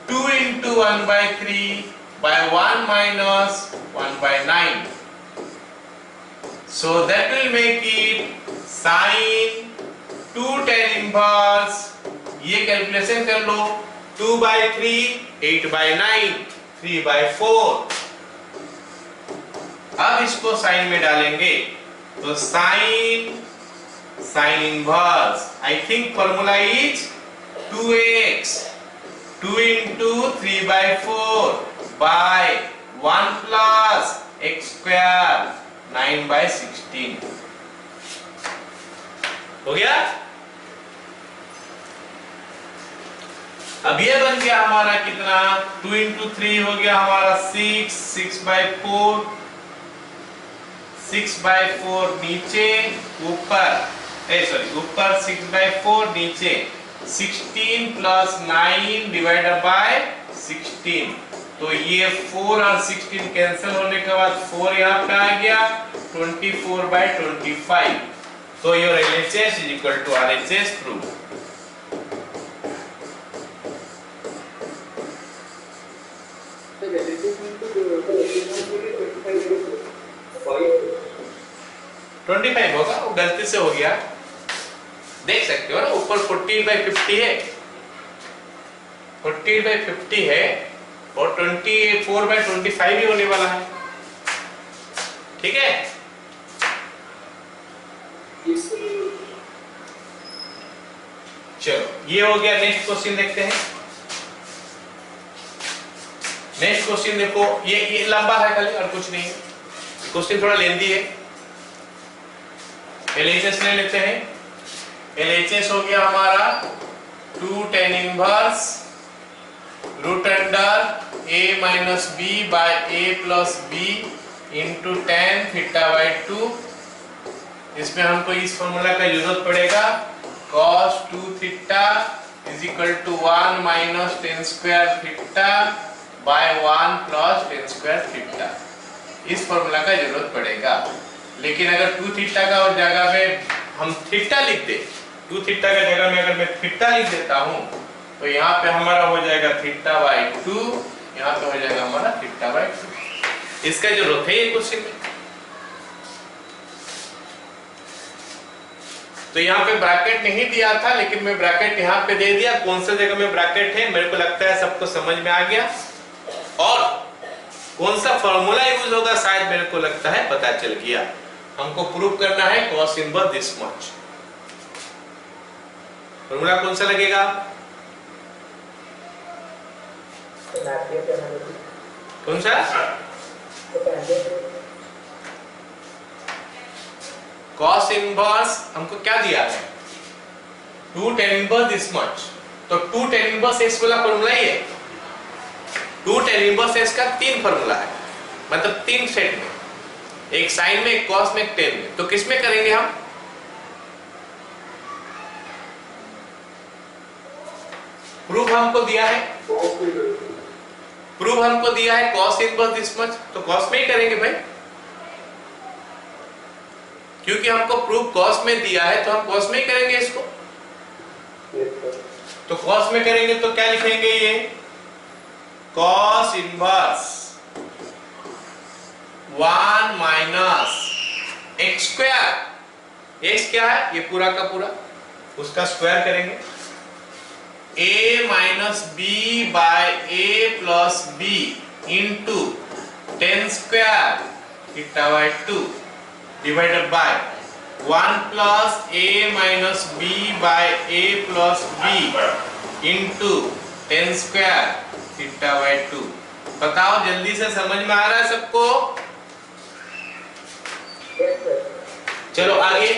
2 into 1/3 by 1 minus 1/9, so that will make it sin 2 tan inverse, ये कैलकुलेशन कर लो, 2/3 8/9 3/4। अब इसको साइन में डालेंगे तो sine inverse, I think formula is 2x 2 into 3/4 by 1 plus x square 9/16। हो गया? अब ये बन गया हमारा कितना, 2 into 3 हो गया हमारा 6, 6/4, 6/4 नीचे, ऊपर ऊपर 6/4 नीचे 16 plus 9 divided by 16। तो ये 4 और 16 कैंसिल होने के बाद 4 यहाँ पे आ गया, 24/25। तो your LHS is equal to RHS prove. Sir LHS में तो 25 25 होगा, वो गलती से हो गया, देख सकते हो ना, ऊपर 14/50 है, 14/50 है और 24/25 ही होने वाला है। ठीक है, चलो ये हो गया। नेक्स्ट क्वेश्चन देखते हैं। नेक्स्ट क्वेश्चन देखो, ये लंबा है खाली और कुछ नहीं, क्वेश्चन थोड़ा लेंथी है। LHS ले लेते हैं। LHS हो गया हमारा 2 tan inverse root under a minus b by a plus b into tan θ/2। इसमें हमको इस फॉर्मूला का जरूरत पड़ेगा, cos 2θ is equal to 1 minus tan square θ by 1 plus tan square θ। इस फॉर्मूला का जरूरत पड़ेगा। लेकिन अगर 2θ का जगह में हम θ लिख दे, 2θ का जगह में अगर मैं θ लिख देता हूं तो यहाँ पे हमारा हो जाएगा θ/2, यहाँ पे हो जाएगा हमारा θ/2। इसका जरूरत है ये क्वेश्चन में। तो यहाँ पे ब्रैकेट नहीं दिया था, लेकिन मैं ब्रैकेट यहाँ पे दे दिया। कौन सा जगह में ब्रैकेट है मेरे को लगता है सबको समझ में आ गया, और कौन सा फॉर्मूला यूज होगा शायद मेरे को लगता है पता चल गया। हमको प्रूव करना है cos inverse this much. Formula कौन सा लगेगा? कौन सा? cos इनवर्स हमको क्या दिया है? 2 tan इनवर्स दिस मच। तो 2 tan इनवर्स x वाला फॉर्मूला ही है। 2 tan इनवर्स x का 3 फॉर्मूला है, मतलब 3 सेट में, एक साइन में, एक कॉस में, एक टेन में। तो किस में करेंगे हम? प्रूफ हमको दिया है, प्रूफ हमको दिया है cos इनवर्स दिस मच, तो cos में ही करेंगे भाई, क्योंकि हमको प्रूफ cos में दिया है तो हम cos में ही करेंगे इसको। तो cos में करेंगे तो क्या लिखेंगे? ये cos inverse 1 minus x square, x क्या है? ये पूरा का पूरा, उसका स्क्वायर करेंगे, a minus B by a plus B into tan square θ/2 divided by 1 plus a minus B by a plus B into tan square θ/2। बताओ जल्दी से, समझ में आ रहा है सबको? चलो आगे,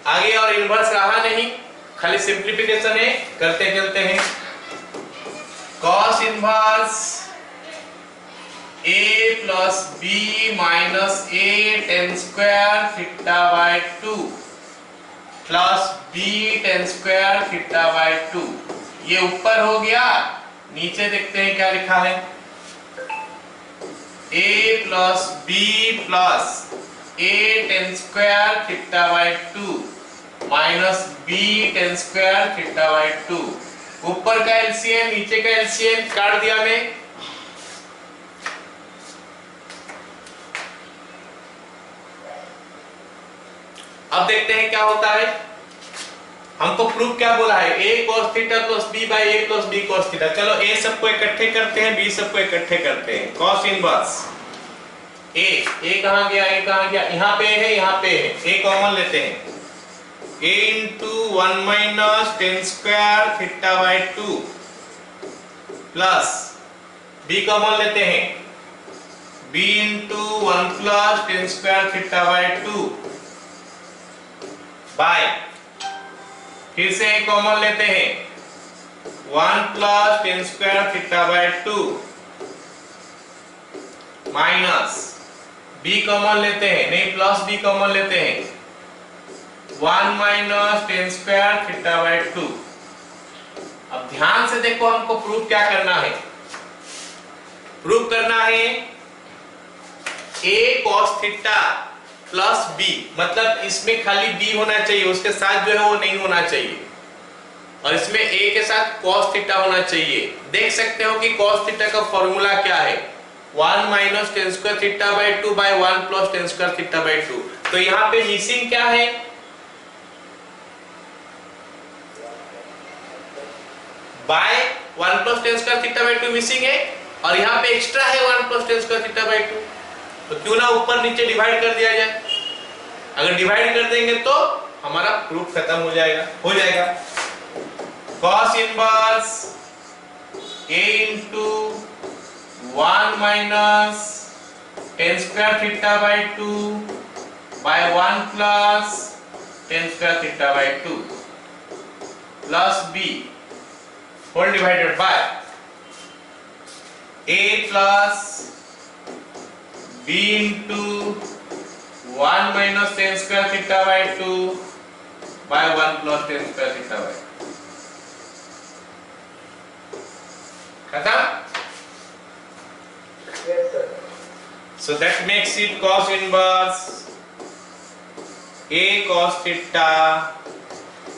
आगे और इनवर्स रहा नहीं, खाली सिंप्लीफिकेशन है, करते चलते हैं। cos inverse a plus b minus a tan square θ/2 plus b tan square θ/2। ये ऊपर हो गया। नीचे देखते हैं क्या लिखा है। a plus b plus a tan square θ/2 minus b tan square θ/2। ऊपर का एलसीएम, नीचे का एलसीएम काट दिया मैं। अब देखते हैं क्या होता है। हमको प्रूफ क्या बोला है? a cos θ plus b by a plus b cos θ। चलो a सबको इकट्ठे करते हैं, b सबको इकट्ठे करते हैं। cos इनवर्स a कहां गया? a कहां गया? यहाँ पे है, यहाँ पे है, a कॉमन लेते हैं। a into 1 minus tan square θ/2 plus b common लेते हैं, b into 1 plus tan square θ/2 by, फिर से a कॉमन लेते हैं, 1 plus tan square θ/2 minus b common लेते हैं, नहीं प्लस b कॉमन लेते हैं, 1 माइनस tan स्क्वायर θ/2। अब ध्यान से देखो, हमको प्रूफ क्या करना है? प्रूफ करना है a cos θ प्लस b, मतलब इसमें खाली b होना चाहिए, उसके साथ जो है वो नहीं होना चाहिए, और इसमें a के साथ cos θ होना चाहिए। देख सकते हो कि cos θ का फॉर्मूला क्या है? 1 minus tan square θ/2 by 1 plus tan square θ/2। तो यहाँ पे मिसिंग क्या है? By 1 plus tan square theta by 2 missing है और यहाँ पे एक्स्ट्रा है 1 plus tan square theta by 2, तो क्यों ना ऊपर नीचे डिवाइड कर दिया जाए। अगर डिवाइड कर देंगे तो हमारा प्रूफ खत्म हो जाएगा। cos inverse a into 1 minus tan square theta by 2 by 1 plus tan square theta by 2 plus b whole divided by a plus b into 1 minus tan square theta by 2 by 1 plus tan square theta by 2। खत्म? Yes, sir. So that makes it cos inverse a cos theta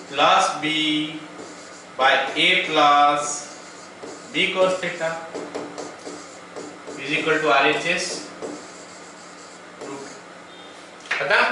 plus b by a plus b cos theta is equal to RHS root। खत्म?